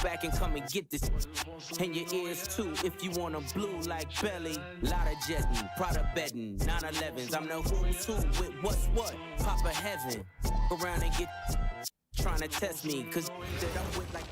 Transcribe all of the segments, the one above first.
back and come and get this. And your ears too, if you want 'em blue like belly. Lot of jetting, Prada bedding, 911s. I'm the who's who with what's what. Papa heaven, around and get trying to test me, cause that I'm with like.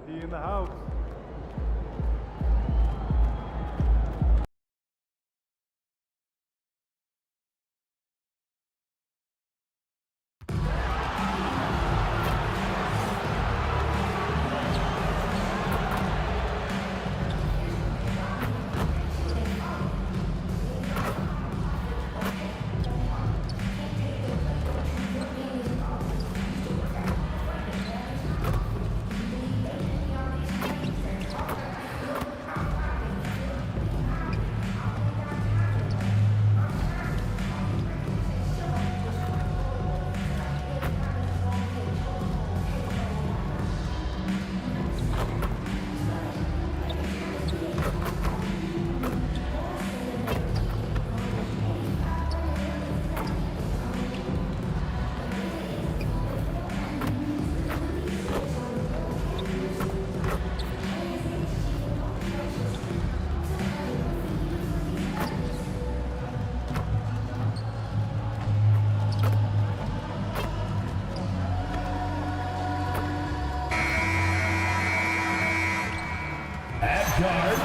In the house. Guard,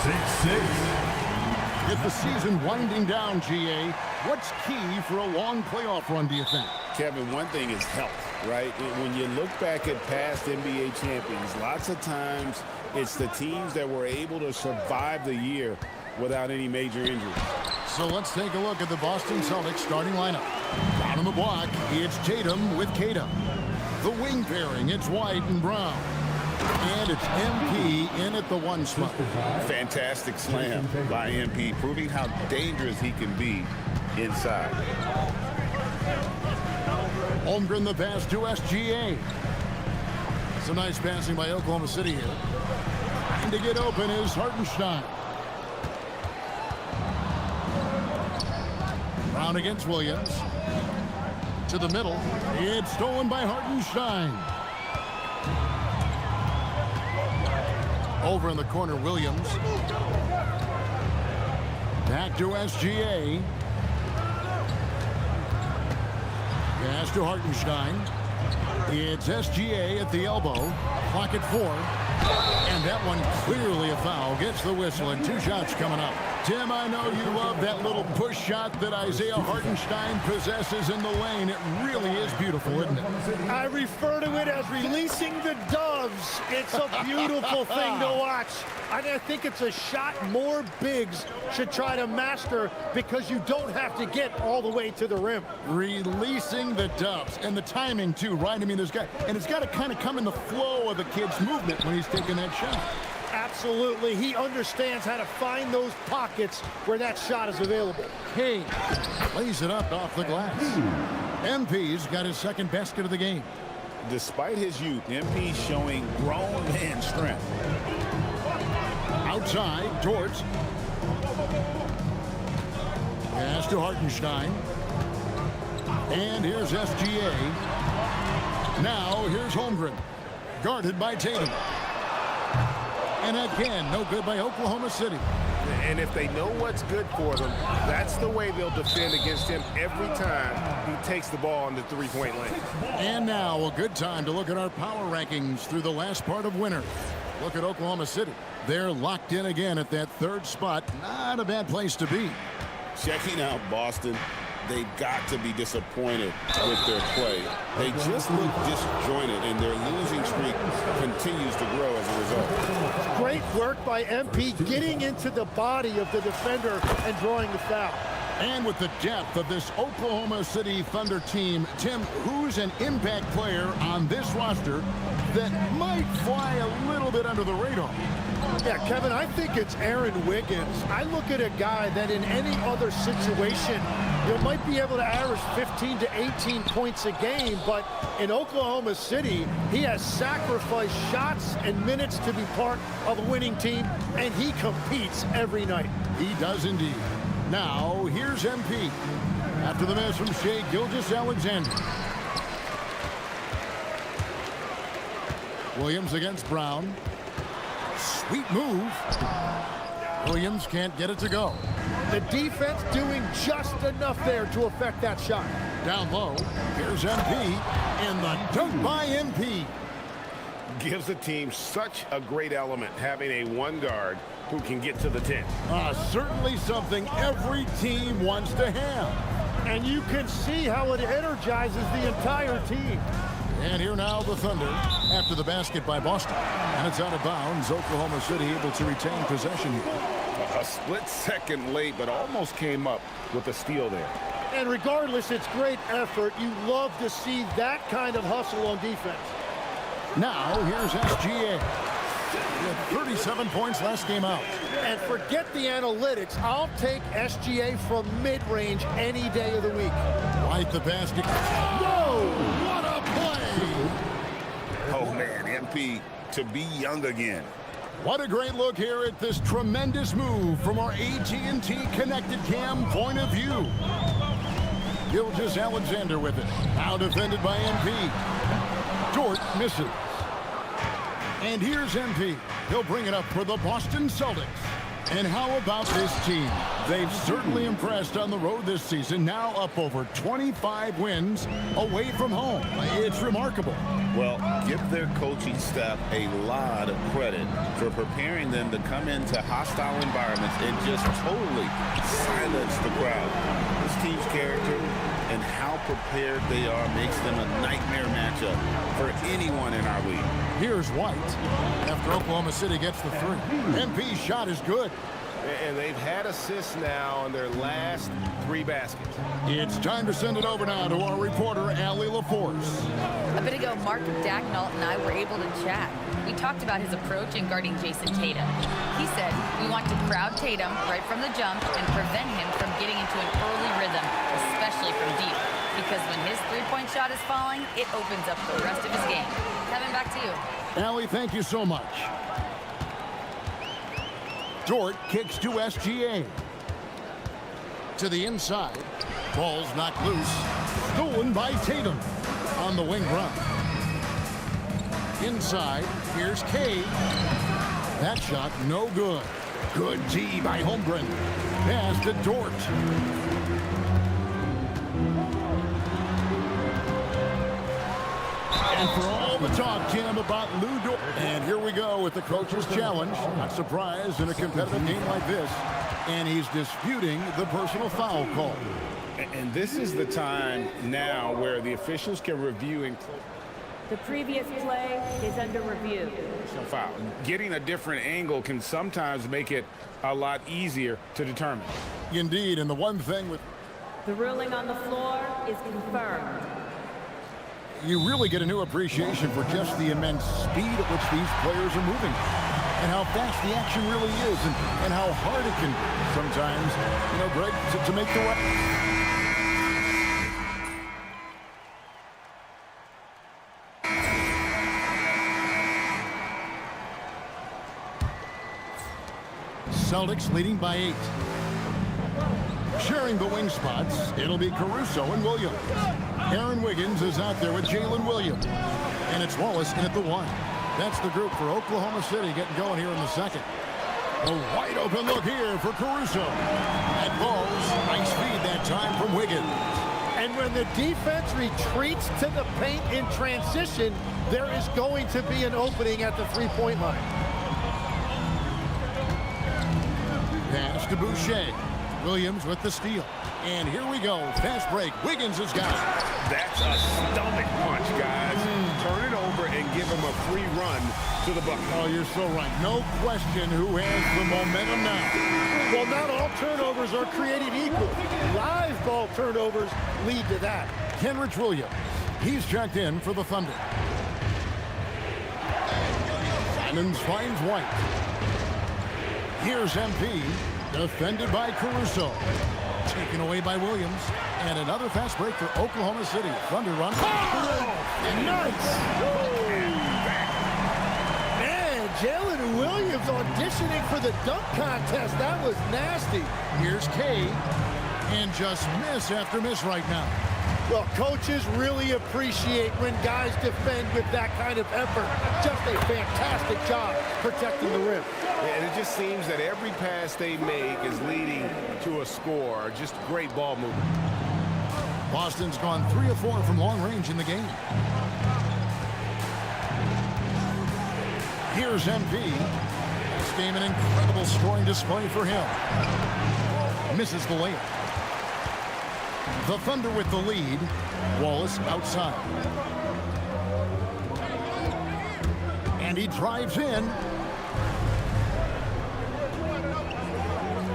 6'6". With the season winding down, GA, what's key for a long playoff run, do you think? Kevin, one thing is health, right? When you look back at past NBA champions, lots of times it's the teams that were able to survive the year without any major injuries. So let's take a look at the Boston Celtics starting lineup. Down on the block, it's Tatum with Kata. The wing pairing, it's White and Brown. And it's MP in at the 1 spot. Fantastic slam by MP, proving how dangerous he can be inside. Holmgren the pass to SGA. Some nice passing by Oklahoma City here. And to get open is Hartenstein. Brown against Williams. To the middle. It's stolen by Hartenstein. Over in the corner, Williams. Back to SGA. Pass to Hartenstein. It's SGA at the elbow. Clock at 4. And that one clearly a foul. Gets the whistle and 2 shots coming up. Tim, I know you love that little push shot that Isaiah Hartenstein possesses in the lane. It really is beautiful, isn't it? I refer to it as releasing the doves. It's a beautiful thing to watch. I think it's a shot more bigs should try to master because you don't have to get all the way to the rim. Releasing the doves. And the timing, too, right? I mean, it's got to kind of come in the flow of the kid's movement when he's taking that shot. Absolutely. He understands how to find those pockets where that shot is available. Kane lays it up off the glass. MP's got his second basket of the game. Despite his youth, MP showing grown man strength. Outside, George. Pass to Hartenstein. And here's SGA. Now here's Holmgren. Guarded by Tatum. And again, no good by Oklahoma City. And if they know what's good for them, that's the way they'll defend against him every time he takes the ball in the three-point lane. And now a good time to look at our power rankings through the last part of winter. Look at Oklahoma City. They're locked in again at that 3rd spot. Not a bad place to be. Checking out Boston, they've got to be disappointed with their play. They just look disjointed, and their losing streak continues to grow as a result. Great work by MP getting into the body of the defender and drawing the foul. And with the depth of this Oklahoma City Thunder team, Tim, who's an impact player on this roster that might fly a little bit under the radar? Yeah, Kevin, I think it's Aaron Wiggins. I look at a guy that in any other situation, you might be able to average 15 to 18 points a game, but in Oklahoma City, he has sacrificed shots and minutes to be part of a winning team, and he competes every night. He does indeed. Now, here's MP. After the miss from Shai Gilgeous-Alexander. Williams against Brown. Sweet move. Williams can't get it to go. The defense doing just enough there to affect that shot. Down low. Here's MP. And the dunk by MP. Gives the team such a great element having a one guard who can get to the 10. Certainly something every team wants to have. And you can see how it energizes the entire team. And here now the Thunder after the basket by Boston. And it's out of bounds. Oklahoma City able to retain possession here. A split second late, but almost came up with a steal there. And regardless, it's great effort. You love to see that kind of hustle on defense. Now here's SGA. He had 37 points last game out. And forget the analytics. I'll take SGA from mid-range any day of the week. Right the basket. Whoa! What a play! Oh, man, MP to be young again. What a great look here at this tremendous move from our AT&T Connected Cam point of view. Gilgeous-Alexander with it. Now defended by MP. Dort misses. And here's MP. He'll bring it up for the Boston Celtics. And how about this team? They've certainly impressed on the road this season. Now up over 25 wins away from home. It's remarkable. Well, give their coaching staff a lot of credit for preparing them to come into hostile environments and just totally silence the crowd. This team's character and how prepared they are makes them a nightmare matchup for anyone in our league. Here's White. After Oklahoma City gets the three. MP's shot is good. And they've had assists now on their last 3 baskets. It's time to send it over now to our reporter, Allie LaForce. A bit ago, Mark Dacknault and I were able to chat. We talked about his approach in guarding Jason Tatum. He said, we want to crowd Tatum right from the jump and prevent him from getting into an early rhythm, especially from deep. Because when his three-point shot is falling, it opens up the rest of his game. Kevin, back to you. Allie, thank you so much. Dort kicks to SGA. To the inside. Ball's knocked loose. Stolen by Tatum. On the wing run. Inside. Here's Cade. That shot no good. Good D by Holmgren. Pass to Dort. And for all the talk, Jim, about Lou Dort. And here we go with the coach's challenge. Not surprised in a competitive game like this. And he's disputing the personal foul call. And this is the time now where the officials can review and The previous play is under review. foul. Getting a different angle can sometimes make it a lot easier to determine. Indeed, and the one thing with The ruling on the floor is confirmed. you really get a new appreciation for just the immense speed at which these players are moving and how fast the action really is and how hard it can sometimes, you know, Greg, to make the right. Celtics leading by 8. Sharing the wing spots, it'll be Caruso and Williams. Aaron Wiggins is out there with Jalen Williams. And it's Wallace in at the 1. That's the group for Oklahoma City getting going here in the second. A wide open look here for Caruso. And balls, nice feed that time from Wiggins. And when the defense retreats to the paint in transition, there is going to be an opening at the three-point line. Pass to Boucher. Williams with the steal. And here we go. Fast break. Wiggins has got it. That's a stomach punch, guys. Turn it over and and give him a free run to the bucket. Oh, you're so right. No question who has the momentum now. Well, not all turnovers are created equal. Live ball turnovers lead to that. Kenrich Williams, he's checked in for the Thunder. Simons finds White. Here's MP, defended by Caruso. Taken away by Williams. And another fast break for Oklahoma City. Thunder run. Oh, nice. Man, Jalen Williams auditioning for the dunk contest. That was nasty. Here's K. And just miss after miss right now. Well, coaches really appreciate when guys defend with that kind of effort. Just a fantastic job protecting the rim. And it just seems that every pass they make is leading to a score. Just great ball movement. Boston's gone 3 of 4 from long range in the game. Here's MP. This game an incredible scoring display for him. Misses the layup. The Thunder with the lead. Wallace outside. And he drives in.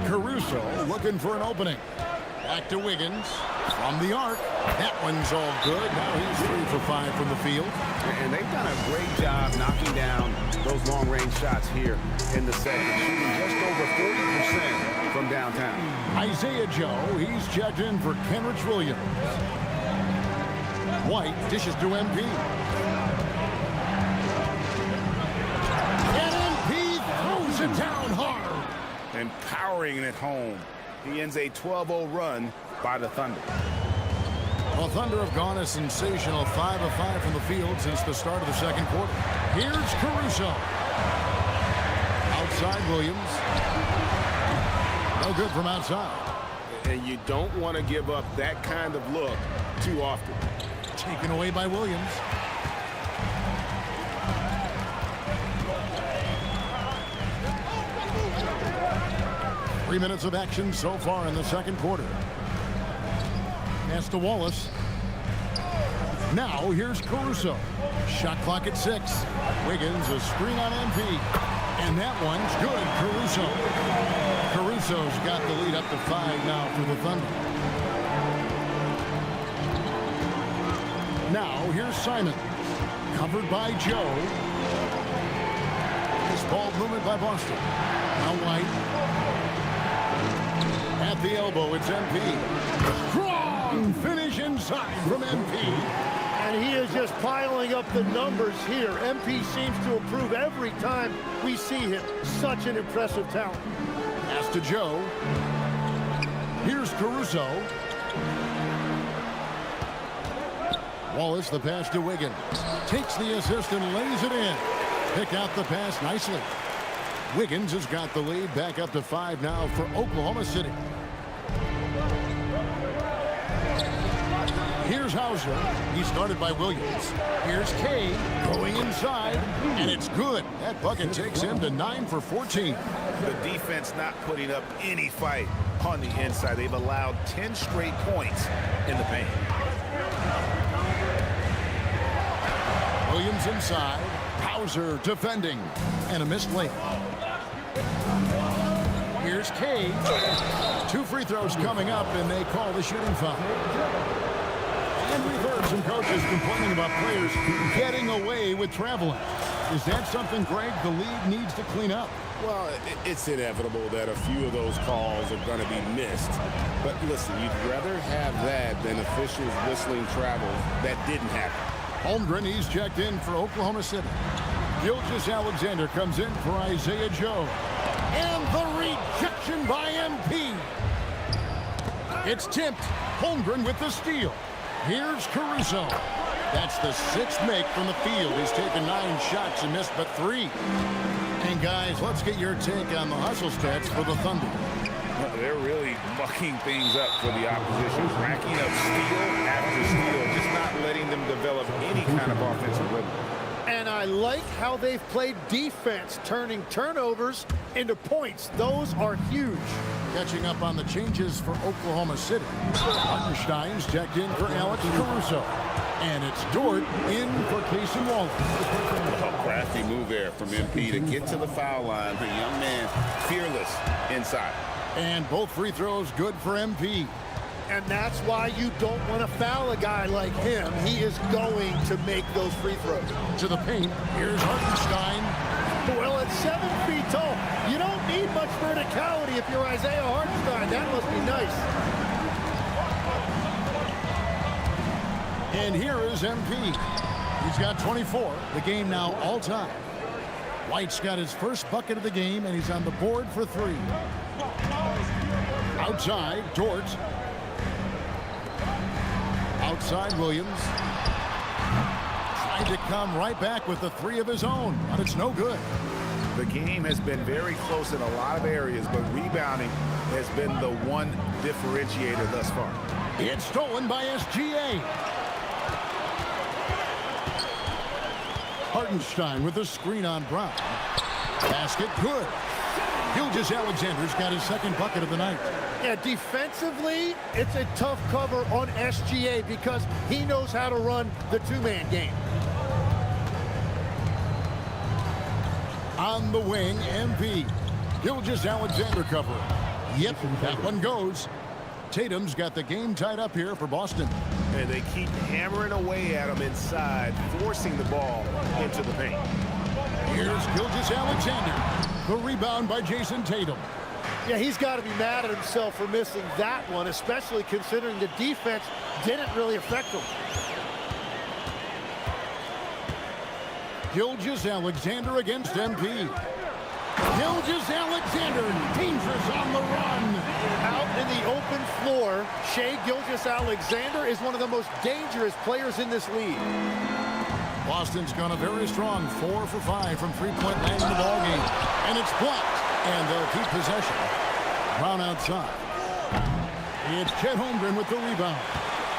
Caruso looking for an opening. Back to Wiggins. From the arc. That one's all good. Now he's 3 for 5 from the field. And they've done a great job knocking down those long-range shots here in the second, shooting just over 40% from downtown. Isaiah Joe, he's checked in for Kenrich Williams. White dishes to MP. And MP throws it down hard. And powering it home. He ends a 12-0 run by the Thunder. The Thunder have gone a sensational 5 of 5 from the field since the start of the second quarter. Here's Caruso. Outside Williams. No good from outside. And you don't want to give up that kind of look too often. Taken away by Williams. Three minutes of action so far in the second quarter. Pass to Wallace. Now here's Caruso. Shot clock at 6. Wiggins a screen on MP. And that one's good. Caruso's got the lead up to 5 now for the Thunder. Now here's Simon. Covered by Joe. This ball movement by Boston. Now White. At the elbow, it's MP. Strong finish inside from MP. And he is just piling up the numbers here. MP seems to improve every time we see him. Such an impressive talent. Pass to Joe. Here's Caruso. Wallace, the pass to Wiggins. Takes the assist and lays it in. Pick out the pass nicely. Wiggins has got the lead back up to 5 now for Oklahoma City. Here's Hauser. He started by Williams. Here's Kay going inside, and it's good. That bucket takes him to 9 for 14. The defense not putting up any fight on the inside. They've allowed 10 straight points in the paint. Williams inside. Hauser defending. And a missed layup. Here's Kay. 2 free throws coming up, and they call the shooting foul. And we've heard some coaches complaining about players getting away with traveling. Is that something, Greg, the league needs to clean up? Well, it's inevitable that a few of those calls are going to be missed. But listen, you'd rather have that than officials whistling travel that didn't happen. Holmgren, he's checked in for Oklahoma City. Gilgeous-Alexander comes in for Isaiah Joe. And the rejection by MP. It's tipped. Holmgren with the steal. Here's Caruso. That's the 6th make from the field. He's taken 9 shots and missed but 3. And guys, let's get your take on the hustle stats for the Thunder. They're really mucking things up for the opposition, racking up steal after steal, just not letting them develop any kind of offensive rhythm. And I like how they've played defense, turning turnovers into points. Those are huge. Catching up on the changes for Oklahoma City. Hartenstein's checked in for Alex Caruso. And it's Dort in for Casey Wallace. A crafty move there from MP to get to the foul line. The young man fearless inside. And both free throws good for MP. And that's why you don't want to foul a guy like him. He is going to make those free throws. To the paint. Here's Hartenstein. Well, at 7 feet tall, you don't need much verticality if you're Isaiah Hartenstein. That must be nice. And here is MP. He's got 24. The game now all time. White's got his first bucket of the game, and he's on the board for 3. Outside, Dort. Outside, Williams. Tried to come right back with the 3 of his own, but it's no good. The game has been very close in a lot of areas, but rebounding has been the one differentiator thus far. It's stolen by SGA. Hartenstein with a screen on Brown. Basket good. Gilgeous-Alexander's got his second bucket of the night. Yeah, defensively, it's a tough cover on SGA because he knows how to run the two-man game. On the wing, MP. Gilgeous-Alexander cover. Yep, that one goes. Tatum's got the game tied up here for Boston. And they keep hammering away at him inside, forcing the ball into the paint. Here's Gilgeous-Alexander. The rebound by Jason Tatum. Yeah, he's got to be mad at himself for missing that one, especially considering the defense didn't really affect him. Gilgeous-Alexander against MP. Gilgeous-Alexander, dangerous on the run. Out in the open floor, Shai Gilgeous-Alexander is one of the most dangerous players in this league. Boston's gone a very strong 4 for 5 from three-point land in the ballgame. And it's blocked, and they'll keep possession. Brown outside. It's Chet Holmgren with the rebound.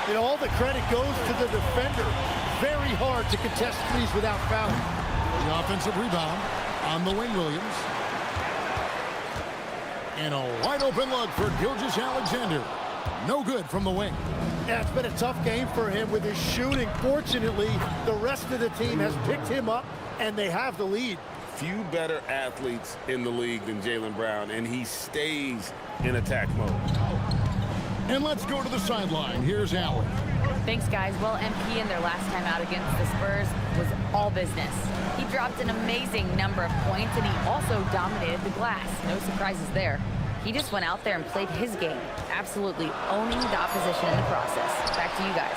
You know, all the credit goes to the defender. Very hard to contest threes without fouling. The offensive rebound on the wing, Williams. And a wide-open look for Gilgeous-Alexander. No good from the wing. Yeah, it's been a tough game for him with his shooting. Fortunately, the rest of the team has picked him up, and they have the lead. Few better athletes in the league than Jaylen Brown, and he stays in attack mode. And let's go to the sideline. Here's Allen. Thanks, guys. Well, MP in their last time out against the Spurs was all business. He dropped an amazing number of points, and he also dominated the glass. No surprises there. He just went out there and played his game, absolutely owning the opposition in the process. Back to you guys.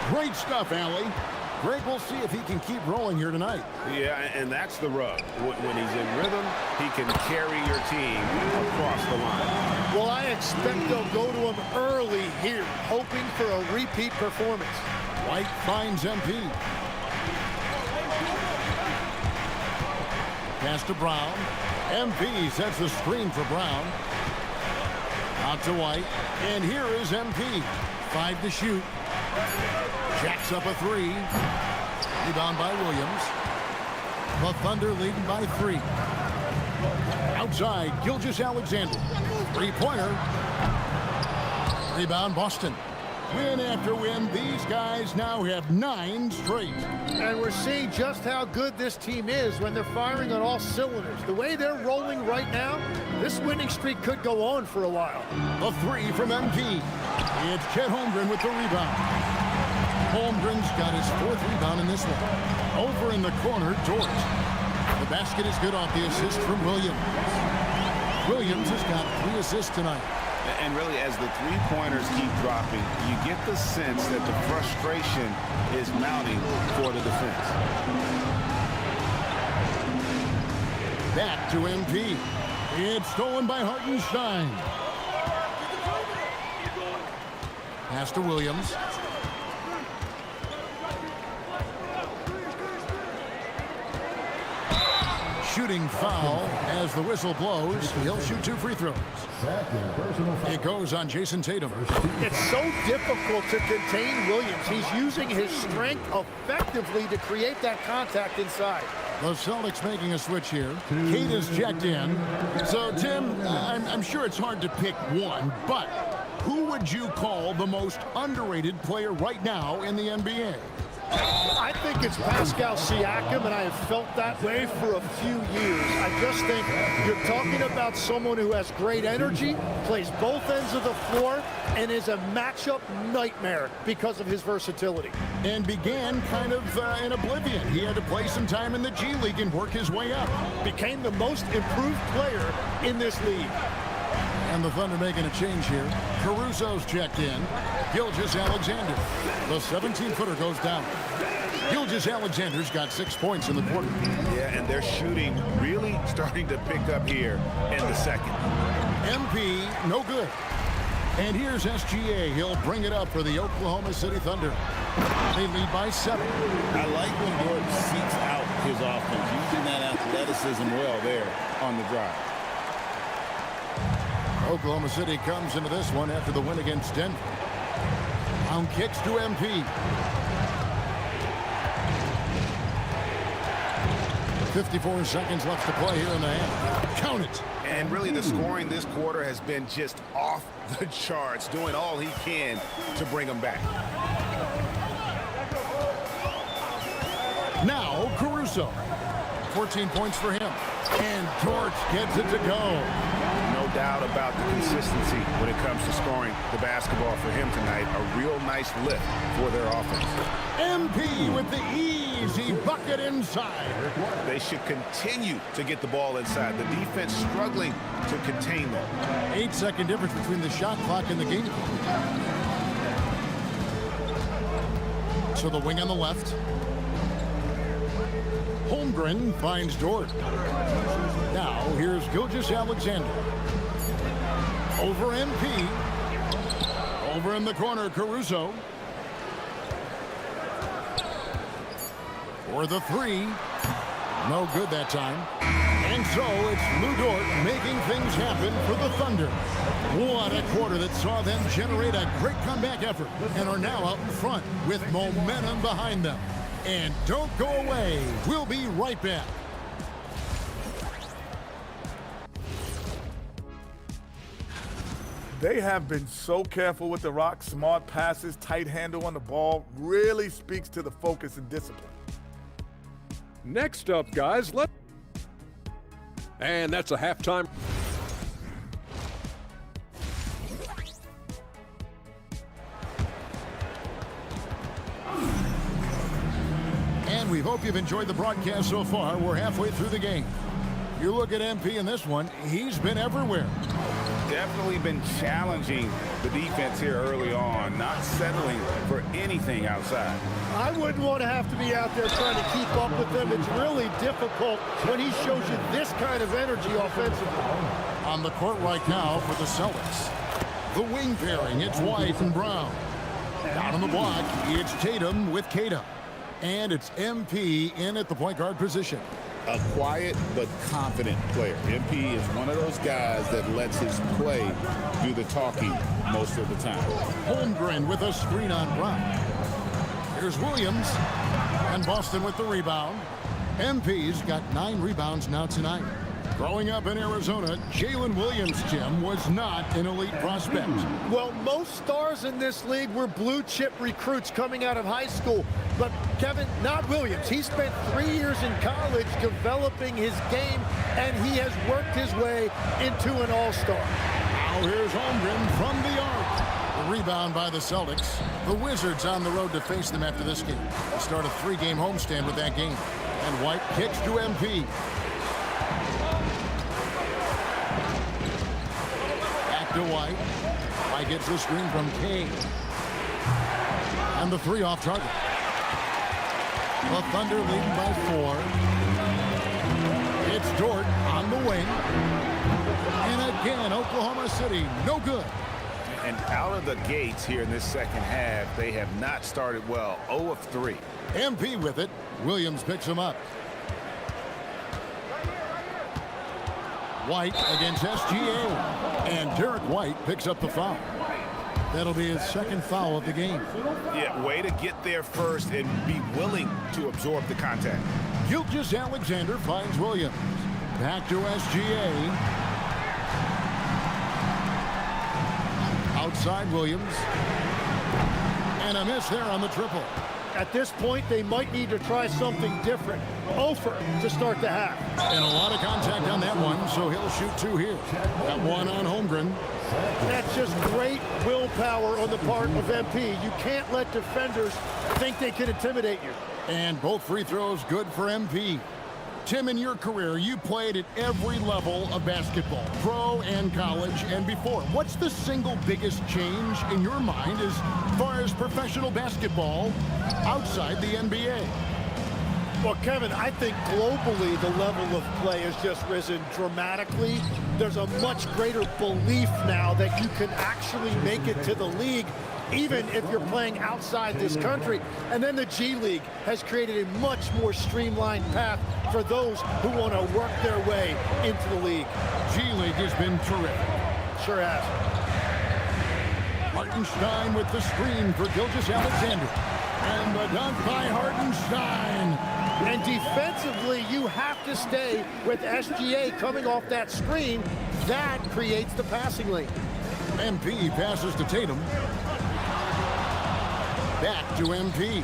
Great stuff, Allie. Greg, we'll see if he can keep rolling here tonight. Yeah, and that's the rub. When he's in rhythm, he can carry your team across the line. Well, I expect they'll go to him early here, hoping for a repeat performance. White finds MP. Pass to Brown. MP sets the screen for Brown. Out to White. And here is MP. 5 to shoot. Jacks up a 3. Rebound by Williams. The Thunder leading by 3. Outside, Gilgeous-Alexander. 3-pointer. Rebound, Boston. Win after win, these guys now have 9 straight. And we're seeing just how good this team is when they're firing on all cylinders. The way they're rolling right now, this winning streak could go on for a while. A 3 from MP. It's Chet Holmgren with the rebound. Holmgren's got his 4th rebound in this one. Over in the corner, Dort. The basket is good off the assist from Williams. Williams has got 3 assists tonight. And really, as the three-pointers keep dropping, you get the sense that the frustration is mounting for the defense. Back to MP. It's stolen by Hartenstein. Pass to Williams. Shooting foul as the whistle blows. He'll shoot 2 free throws. It goes on Jason Tatum. It's so difficult to contain Williams. He's using his strength effectively to create that contact inside. The Celtics making a switch here. Kate is checked in. So, Tim, I'm sure it's hard to pick one, but who would you call the most underrated player right now in the NBA? I think it's Pascal Siakam, and I have felt that way for a few years. I just think you're talking about someone who has great energy, plays both ends of the floor, and is a matchup nightmare because of his versatility. And began kind of in oblivion. He had to play some time in the G League and work his way up. Became the most improved player in this league. And the Thunder making a change here. Caruso's checked in. Gilgeous-Alexander. The 17-footer goes down. Gilgeous-Alexander's got 6 points in the quarter. Yeah, and their shooting really starting to pick up here in the second. MP, no good. And here's SGA. He'll bring it up for the Oklahoma City Thunder. They lead by 7. I like when Gordon seeks out his offense, using that athleticism well there on the drive. Oklahoma City comes into this one after the win against Denver. Down kicks to MP. 54 seconds left to play here in the half. Count it. And really the scoring this quarter has been just off the charts, doing all he can to bring them back. Now Caruso. 14 points for him. And George gets it to go. No doubt about the consistency when it comes to scoring the basketball for him tonight. A real nice lift for their offense. MP with the easy bucket inside. They should continue to get the ball inside. The defense struggling to contain them. 8-second difference between the shot clock and the game clock. To the wing on the left. Holmgren finds Dort. Now here's Gilgeous-Alexander. Over MP. Over in the corner, Caruso. For the 3. No good that time. And so it's Lou Dort making things happen for the Thunder. What a quarter that saw them generate a great comeback effort and are now out in front with momentum behind them. And don't go away. We'll be right back. They have been so careful with the rock. Smart passes, tight handle on the ball. Really speaks to the focus and discipline. Next up, guys, and that's a halftime. And we hope you've enjoyed the broadcast so far. We're halfway through the game. You look at MP in this one, he's been everywhere. Definitely been challenging the defense here early on, not settling for anything outside. I wouldn't want to have to be out there trying to keep up with them. It's really difficult when he shows you this kind of energy offensively. On the court right now for the Celtics. The wing pairing, it's White and Brown. Down on the block, it's Tatum with Kata. And it's MP in at the point guard position. A quiet but confident player. MP is one of those guys that lets his play do the talking most of the time. Holmgren with a screen on Brown. Here's Williams. And Boston with the rebound. MP's got 9 rebounds now tonight. Growing up in Arizona, Jalen Williams, Jim, was not an elite prospect. Well, most stars in this league were blue-chip recruits coming out of high school. But, Kevin, not Williams. He spent 3 years in college developing his game, and he has worked his way into an all-star. Now here's Holmgren from the arc. The rebound by the Celtics. The Wizards on the road to face them after this game. They start a 3-game homestand with that game. And White kicks to MP. To White. White gets the screen from Kane. And the 3 off target. The Thunder leading by 4. It's Dort on the wing. And again, Oklahoma City, no good. And out of the gates here in this second half, they have not started well. 0 of 3. MP with it. Williams picks him up. White against SGA. And Derek White picks up the foul. That'll be his second foul of the game. Yeah, way to get there first and be willing to absorb the contact. Gilgeous-Alexander finds Williams. Back to SGA. Out outside Williams. And a miss there on the triple. At this point, they might need to try something different. Over to start the half. And a lot of contact on that one, so he'll shoot 2 here. That one on Holmgren. That's just great willpower on the part of MP. You can't let defenders think they can intimidate you. And both free throws good for MP. Tim, in your career, you played at every level of basketball, pro and college and before. What's the single biggest change in your mind as far as professional basketball outside the NBA? Well, Kevin, I think globally the level of play has just risen dramatically. There's a much greater belief now that you can actually make it to the league, even if you're playing outside this country. And then the G League has created a much more streamlined path for those who want to work their way into the league. G League has been terrific. Sure has. Hartenstein with the screen for Gilgeous-Alexander. And the dunk by Hartenstein. And defensively, you have to stay with SGA coming off that screen. That creates the passing lane. MP passes to Tatum. Back to MP.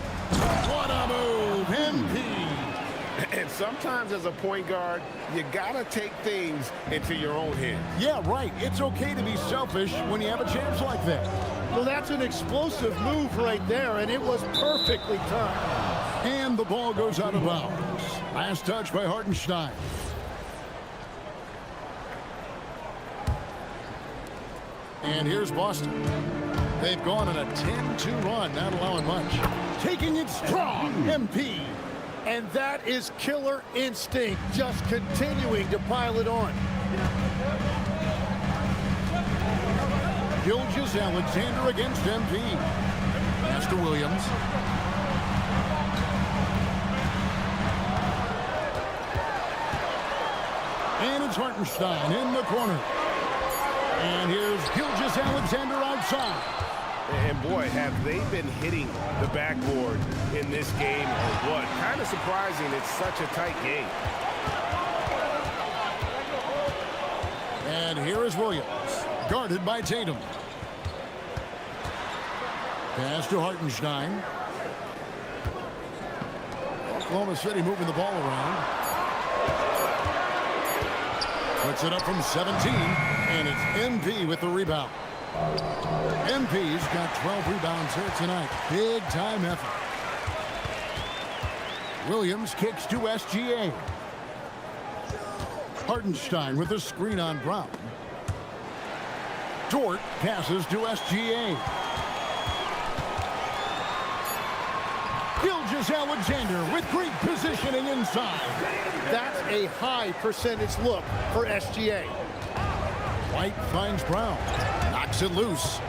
What a move, MP. And sometimes as a point guard, you gotta take things into your own hands. Yeah, right. It's okay to be selfish when you have a chance like that. Well, that's an explosive move right there, and it was perfectly timed. And the ball goes out of bounds. Last touch by Hartenstein. And here's Boston. They've gone on a 10-2 run, not allowing much. Taking it strong, MP. And that is killer instinct, just continuing to pile it on. Gilgeous-Alexander against MP. Pass to Williams. And it's Hartenstein in the corner. And here's Gilgeous-Alexander outside. And boy, have they been hitting the backboard in this game or what? Kind of surprising it's such a tight game. And here is Williams, guarded by Tatum. Pass to Hartenstein. Oklahoma City moving the ball around. Puts it up from 17, and it's MP with the rebound. MP's got 12 rebounds here tonight. Big time effort. Williams kicks to SGA. Hartenstein with a screen on Brown. Dort passes to SGA. Gilgeous-Alexander with great positioning inside. That's a high percentage look for SGA. White finds Brown. Knocks it loose.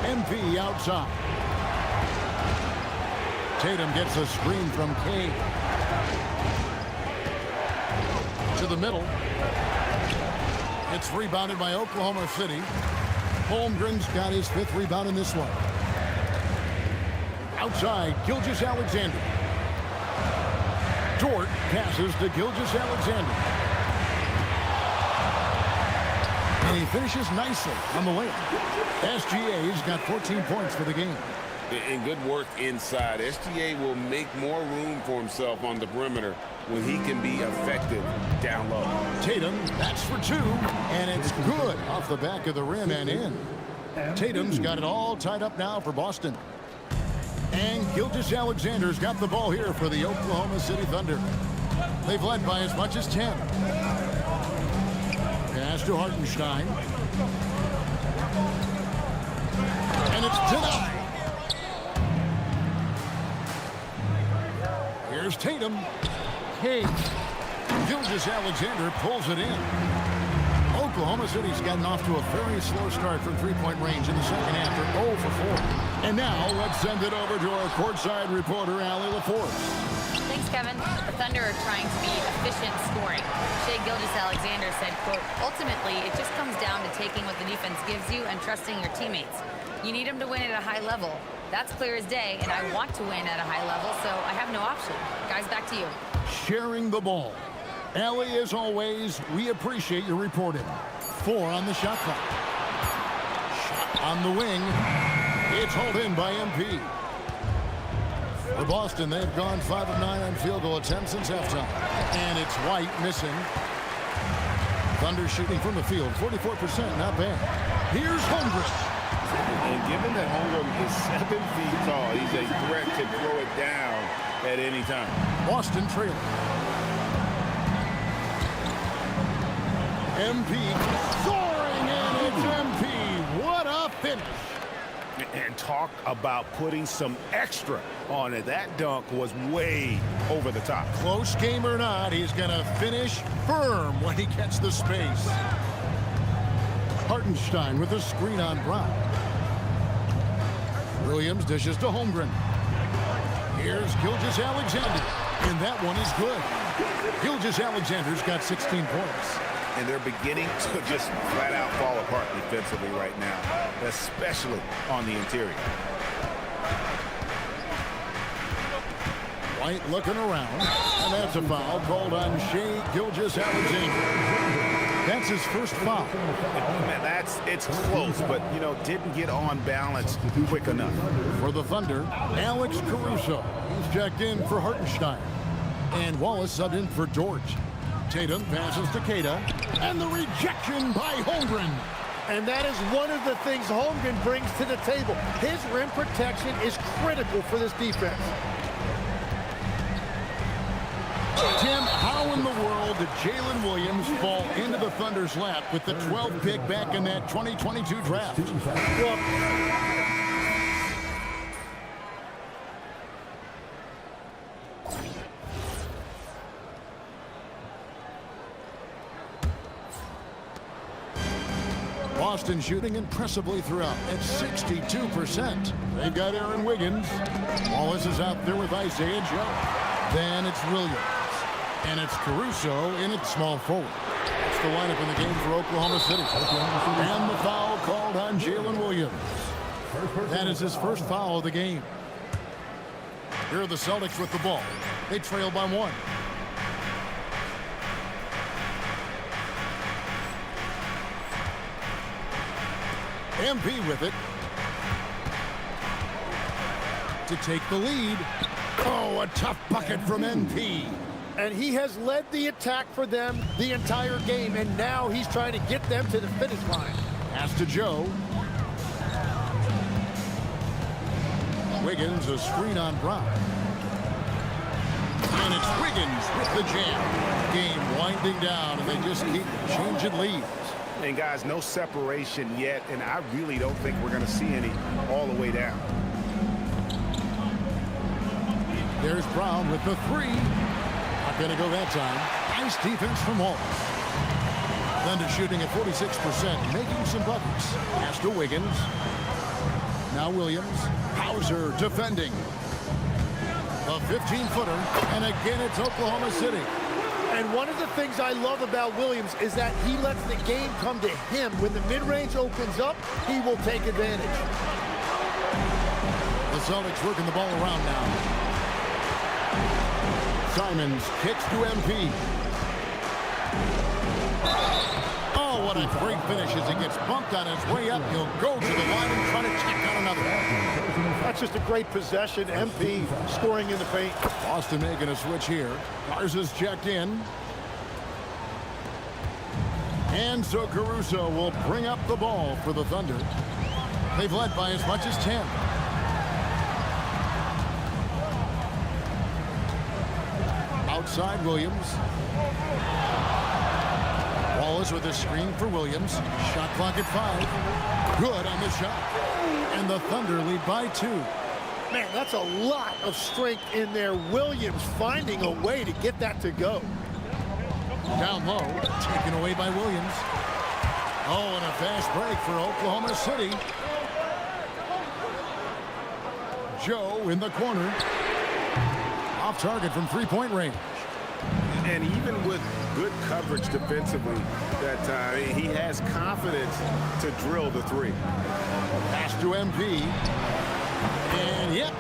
MP outside. Tatum gets a screen from Kay. To the middle. It's rebounded by Oklahoma City. Holmgren's got his 5th rebound in this one. Outside, Gilgeous-Alexander. Dort passes to Gilgeous-Alexander. And he finishes nicely on the layup. SGA's got 14 points for the game. And good work inside. SGA will make more room for himself on the perimeter when he can be effective down low. Tatum, that's for 2, and it's good off the back of the rim and in. Tatum's got it all tied up now for Boston. And Gilgeous-Alexander's got the ball here for the Oklahoma City Thunder. They've led by as much as 10. Pass to Hartenstein. And it's denied. Here's Tatum. Hey. Gilgeous-Alexander pulls it in. Oklahoma City's gotten off to a very slow start from three-point range in the second half. They're 0 for 4. And now let's send it over to our courtside reporter, Allie LaForce. Thanks, Kevin. The Thunder are trying to be efficient scoring. Shai Gilgeous-Alexander said, quote, ultimately, it just comes down to taking what the defense gives you and trusting your teammates. You need them to win at a high level. That's clear as day, and I want to win at a high level, so I have no option. Guys, back to you. Sharing the ball. Allie, as always, we appreciate your reporting. 4 on the shot clock. Shot On the wing, it's hauled in by MP. For Boston, they've gone 5 of 9 on field goal attempts since halftime. And it's White missing. Thunder shooting from the field, 44%, not bad. Here's Holmgren. And given that Holmgren is 7 feet tall, he's a threat to throw it down at any time. Boston trailing. MP soaring, and it's MP. What a finish. And talk about putting some extra on it. That dunk was way over the top. Close game or not, he's going to finish firm when he gets the space. Hartenstein with a screen on Brown. Williams dishes to Holmgren. Here's Gilgeous-Alexander, and that one is good. Gilgeous-Alexander's got 16 points. And they're beginning to just flat out fall apart defensively right now, especially on the interior. White looking around, and that's a foul called on Shai Gilgeous-Alexander. That's his first foul. Man, it's close, but, you know, didn't get on balance quick enough. For the Thunder, Alex Caruso. He's checked in for Hartenstein. And Wallace subbed in for George. Tatum passes to Keita, and the rejection by Holmgren. And that is one of the things Holmgren brings to the table. His rim protection is critical for this defense. Tim, how in the world did Jalen Williams fall into the Thunder's lap with the 12th pick back in that 2022 draft? Well, Boston shooting impressively throughout at 62%. They've got Aaron Wiggins. Wallace is out there with Isaiah Joe. Then it's Williams. And it's Caruso in at small forward. That's the lineup in the game for Oklahoma City. And the foul called on Jalen Williams. That is his first foul of the game. Here are the Celtics with the ball. They trail by 1. MP with it to take the lead. Oh, a tough bucket from MP. and he has led the attack for them the entire game, and now he's trying to get them to the finish line. Pass to Joe. Wiggins, a screen on Brown. And it's Wiggins with the jam. Game winding down, and they just keep changing leads. And guys, no separation yet, and I really don't think we're going to see any all the way down. There's Brown with the three. Not going to go that time. Nice defense from Hall. Thunder shooting at 46%, making some buckets. Pass to Wiggins. Now Williams. Hauser defending. A 15-footer, and again it's Oklahoma City. And one of the things I love about Williams is that he lets the game come to him. When the mid-range opens up, he will take advantage. The Celtics working the ball around now. Simons kicks to MP. Oh, what a great finish as he gets bumped on his way up. He'll go to the line and try to check out another. That's just a great possession. MP scoring in the paint. Boston making a switch here. Garza's checked in. And so Caruso will bring up the ball for the Thunder. They've led by as much as 10. Outside Williams. Wallace with a screen for Williams. Shot clock at 5. Good on the shot. And the Thunder lead by 2. Man, that's a lot of strength in there. Williams finding a way to get that to go. Down low, taken away by Williams. Oh, and a fast break for Oklahoma City. Joe in the corner. Off target from three-point range. And even with good coverage defensively that time, he has confidence to drill the three. Pass to MP. And yep,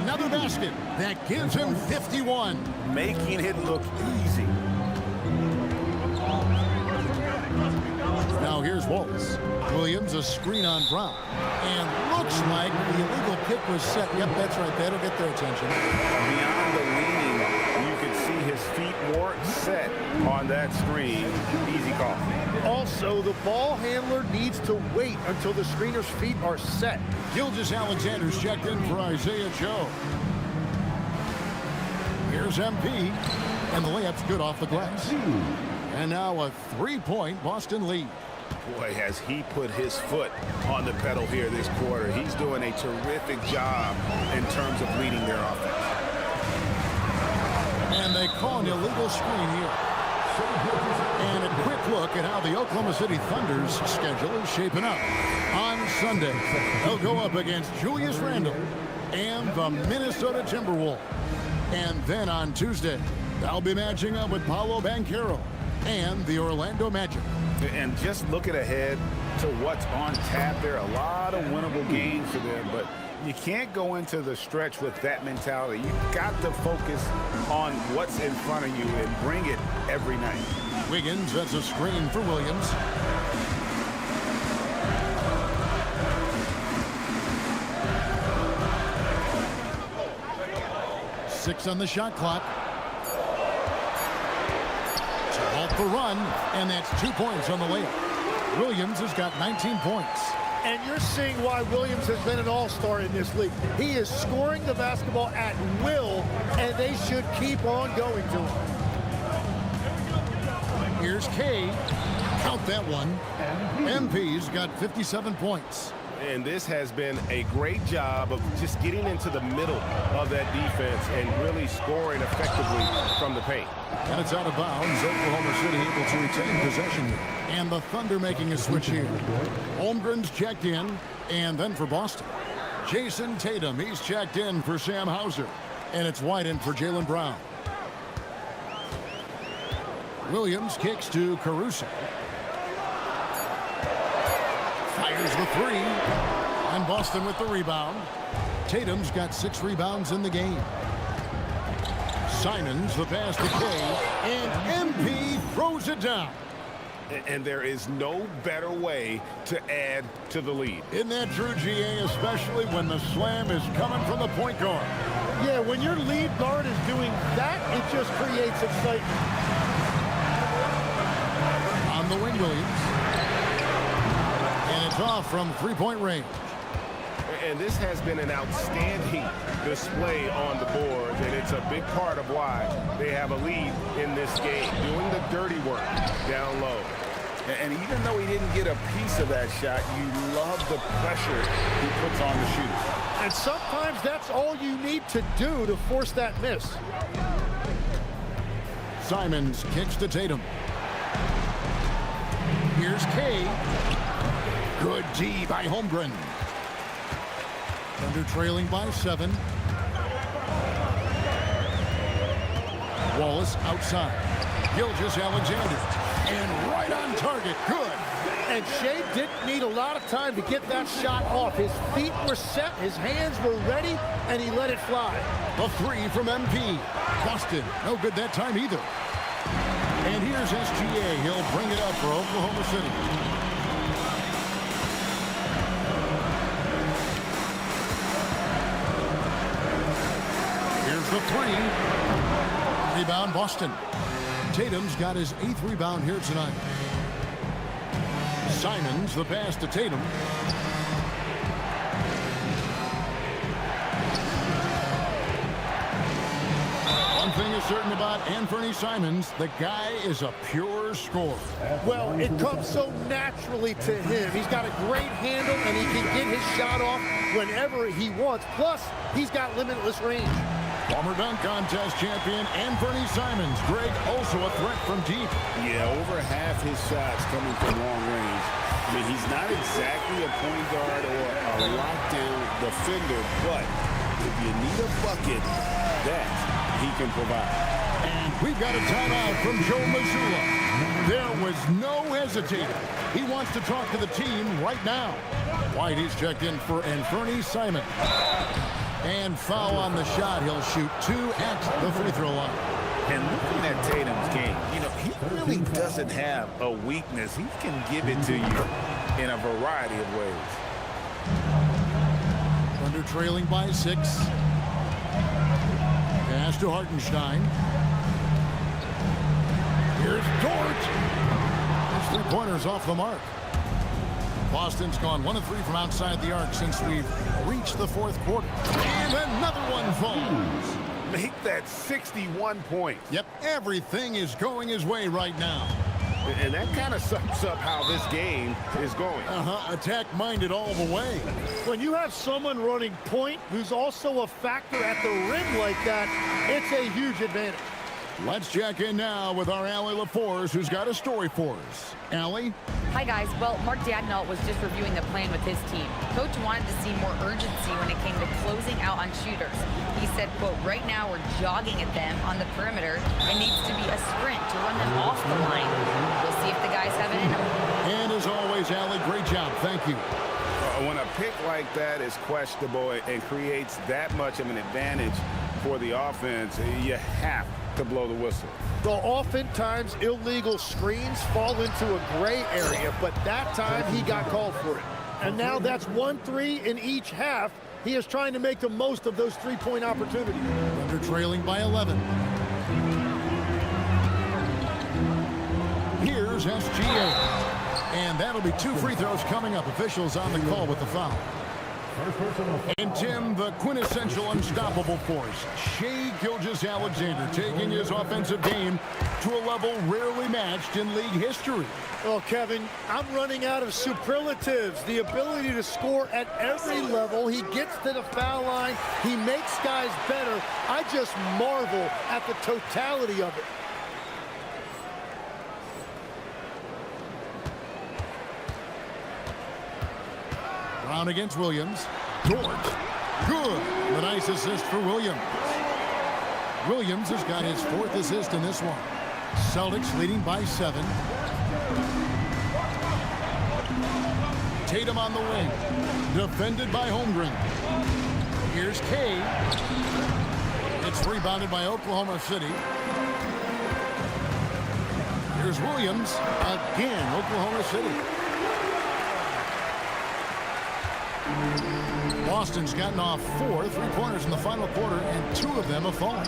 another basket. That gives him 51. Making it look easy. Now here's Wallace. Williams a screen on Brown. And looks like the illegal kick was set. Yep, that's right. That'll get their attention. Beyond the leaning, you could see his feet weren't set on that screen. Easy call. Also, the ball handler needs to wait until the screener's feet are set. Gilgeous-Alexander's checked in for Isaiah Joe. Here's MP, and the layup's good off the glass. And now a 3-point Boston lead. Boy, has he put his foot on the pedal here this quarter. He's doing a terrific job in terms of leading their offense. And they call an illegal screen here. And a quick look at how the Oklahoma City Thunder's schedule is shaping up. On Sunday, they'll go up against Julius Randle and the Minnesota Timberwolves. And then on Tuesday, they'll be matching up with Paolo Banchero and the Orlando Magic. And just looking ahead to what's on tap, there are a lot of winnable games for them, but you can't go into the stretch with that mentality. You've got to focus on what's in front of you and bring it every night. Wiggins, that's a screen for Williams. Six on the shot clock. Off the run, and that's 2 points on the layup. Williams has got 19 points. And you're seeing why Williams has been an all-star in this league. He is scoring the basketball at will, and they should keep on going to him. Here's K. Count that one. MP's got 57 points. And this has been a great job of just getting into the middle of that defense and really scoring effectively from the paint. And it's out of bounds. Oklahoma City able to retain possession. And the Thunder making a switch here. Holmgren's checked in. And then for Boston, Jason Tatum. He's checked in for Sam Hauser. And it's Whiten for Jaylen Brown. Williams kicks to Caruso. Fires the three. And Boston with the rebound. Tatum's got 6 rebounds in the game. Simons the pass to K. And MP throws it down. And there is no better way to add to the lead. Isn't that true, GA, especially when the slam is coming from the point guard? Yeah, when your lead guard is doing that, it just creates excitement. On the wing, Williams. And it's off from 3-point range. And this has been an outstanding display on the board, and it's a big part of why they have a lead in this game, doing the dirty work down low. And even though he didn't get a piece of that shot, you love the pressure he puts on the shooter. And sometimes that's all you need to do to force that miss. Simons kicks to Tatum. Here's K. Good D by Holmgren. Thunder trailing by 7. Wallace outside. Gilgeous-Alexander. And right on target. Good. And Shea didn't need a lot of time to get that shot off. His feet were set, his hands were ready, and he let it fly. A 3 from MP. Boston, no good that time either. And here's SGA. He'll bring it up for Oklahoma City. The 3. Rebound, Boston. Tatum's got his 8th rebound here tonight. Simons, the pass to Tatum. One thing is certain about Anthony Simons, the guy is a pure scorer. Well, it comes so naturally to him. He's got a great handle, and he can get his shot off whenever he wants. Plus, he's got limitless range. Former dunk contest champion Anthony Simons. Greg, also a threat from deep. Yeah, over half his shots coming from long range. I mean, he's not exactly a point guard or a lockdown defender, but if you need a bucket, that he can provide. And we've got a timeout from Joe Mazzulla. There was no hesitating. He wants to talk to the team right now. White is checked in for Anthony Simons. And foul on the shot. He'll shoot 2 at the free throw line. And looking at Tatum's game, you know, he really doesn't have a weakness. He can give it to you in a variety of ways. Thunder trailing by 6. Pass to Hartenstein. Here's Dort. His three-pointers off the mark. Boston's gone 1 of 3 from outside the arc since we've reached the fourth quarter. And another one falls. Make that 61 points. Yep, everything is going his way right now. And that kind of sums up how this game is going. Attack-minded all the way. When you have someone running point who's also a factor at the rim like that, it's a huge advantage. Let's check in now with our Allie LaForce, who's got a story for us. Allie? Hi, guys. Well, Mark Daigneault was just reviewing the plan with his team. Coach wanted to see more urgency when it came to closing out on shooters. He said, quote, right now we're jogging at them on the perimeter. It needs to be a sprint to run them off the line. We'll see if the guys have it in them. And as always, Allie, great job. Thank you. When a pick like that is questionable and creates that much of an advantage for the offense, you have to blow the whistle. Well, oftentimes illegal screens fall into a gray area, but that time he got called for it. And now that's 1-3 in each half. He is trying to make the most of those three-point opportunities. Thunder trailing by 11. Here's SGA. And that'll be 2 free throws coming up. Officials on the call with the foul. And Tim, the quintessential unstoppable force, Shai Gilgeous-Alexander, taking his offensive game to a level rarely matched in league history. Well, Kevin, I'm running out of superlatives. The ability to score at every level. He gets to the foul line. He makes guys better. I just marvel at the totality of it. Brown against Williams. Dort. Good. The nice assist for Williams. Williams has got his 4th assist in this one. Celtics leading by 7. Tatum on the wing. Defended by Holmgren. Here's Kay. It's rebounded by Oklahoma City. Here's Williams. Again, Oklahoma City. Boston's gotten off 4 3-pointers in the final quarter, and 2 of them have fallen.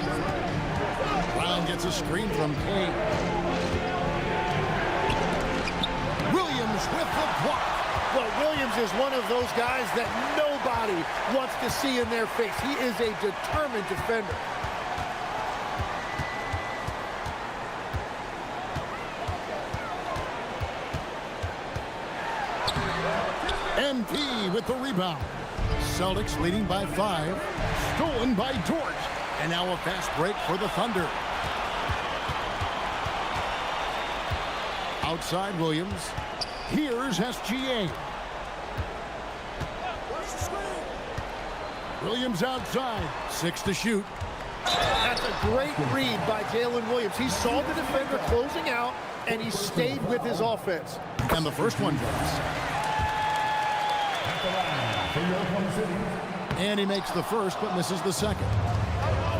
Brown gets a screen from Kay. Williams with the block. Well, Williams is one of those guys that nobody wants to see in their face. He is a determined defender. MP with the rebound. Celtics leading by 5. Stolen by Dort. And now a fast break for the Thunder. Outside Williams. Here's SGA. Williams outside. 6 to shoot. That's a great read by Jalen Williams. He saw the defender closing out, and he stayed with his offense. And the first one drops. And he makes the first, but misses the second.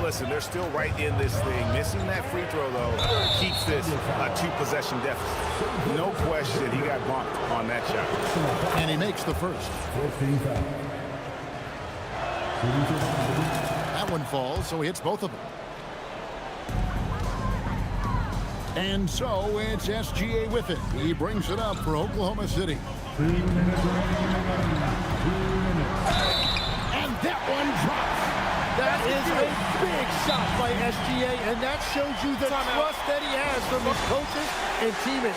Listen, they're still right in this thing. Missing that free throw, though, keeps this a 2-possession deficit. No question, he got bumped on that shot. And he makes the first. That one falls, so he hits both of them. And so it's SGA with it. He brings it up for Oklahoma City. 2 minutes. And that one drops. That is a big shot by SGA, and that shows you the trust that he has from his coaches and teammates.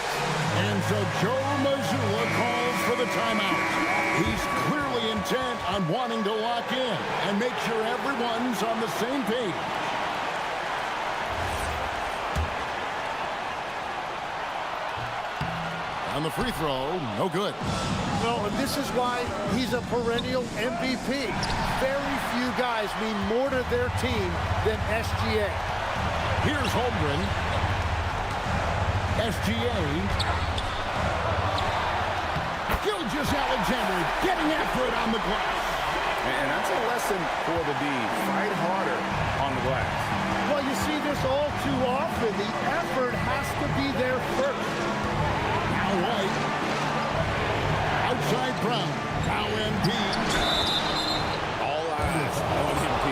And so Joe Mazzulla calls for the timeout. He's clearly intent on wanting to lock in and make sure everyone's on the same page. On the free throw, no good. Well, and this is why he's a perennial MVP. Very few guys mean more to their team than SGA. Here's Holmgren. SGA. Gilgeous-Alexander getting after it on the glass. And that's a lesson for the D. Fight harder on the glass. Well, you see this all too often. The effort has to be there first. Now White. Outside Brown. Now MP. All eyes on MP.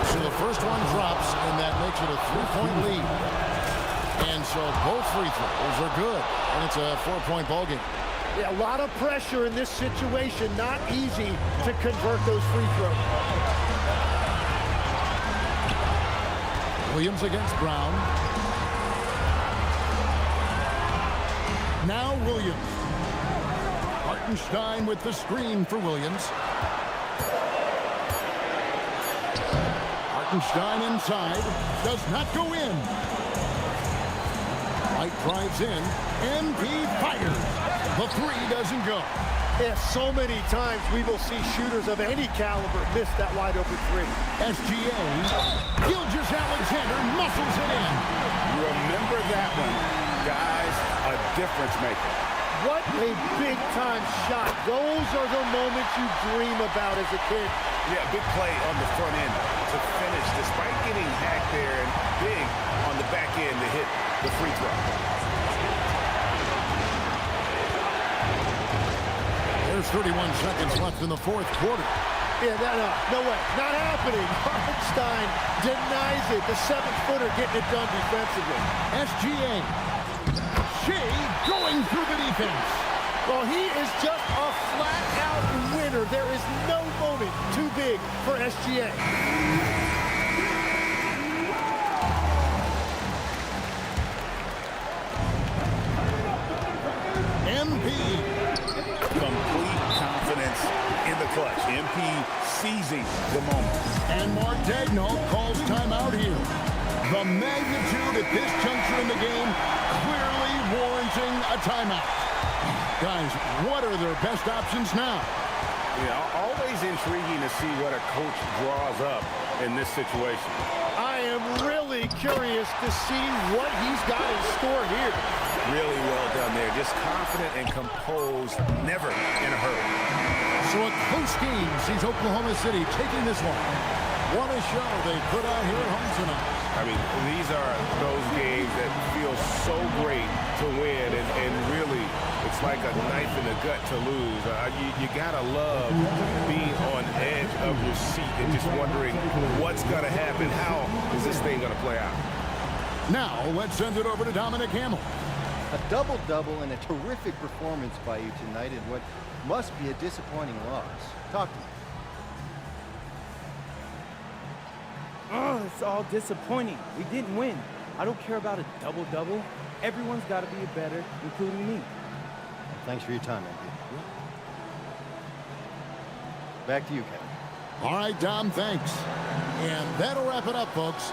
So the first one drops, and that makes it a 3-point lead. And so both free throws are good, and it's a 4-point ball game. Yeah, a lot of pressure in this situation. Not easy to convert those free throws. Williams against Brown. Now Williams. Hartenstein with the screen for Williams. Hartenstein inside. Does not go in. White drives in. MP fires. The three doesn't go. Yeah, so many times we will see shooters of any caliber miss that wide open three. SGA. Gilgeous-Alexander muscles it in. Remember that one, guys, a difference maker. What a big-time shot. Those are the moments you dream about as a kid. Yeah, big play on the front end to finish, despite getting hacked there, and big on the back end to hit the free throw. There's 31 seconds left in the fourth quarter. Yeah, no way. Not happening. Hartenstein denies it. The 7-footer getting it done defensively. SGA. Shea going through the defense. Well, he is just a flat-out winner. There is no moment too big for SGA. MP. Complete confidence in the clutch. MP seizing the moment. And Mark Daigneault calls timeout here. The magnitude at this juncture in the game clearly warranting a timeout. Guys, what are their best options now? Yeah, always intriguing to see what a coach draws up in this situation. I am really curious to see what he's got in store here. Really well done there. Just confident and composed, never in a hurry. So a close game sees Oklahoma City taking this one. What a show they put out here at home tonight. I mean, these are those games that feel so great to win, and really, it's like a knife in the gut to lose. You gotta love being on edge of your seat and just wondering what's gonna happen. How is this thing gonna play out? Now, let's send it over to Dominic Hamill. A double-double and a terrific performance by you tonight in what must be a disappointing loss. Talk to me. Oh, it's all disappointing. We didn't win. I don't care about a double-double. Everyone's got to be better, including me. Thanks for your time, MP. Back to you, Kevin. All right, Dom, thanks. And that'll wrap it up, folks.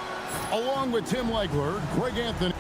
Along with Tim Legler, Greg Anthony.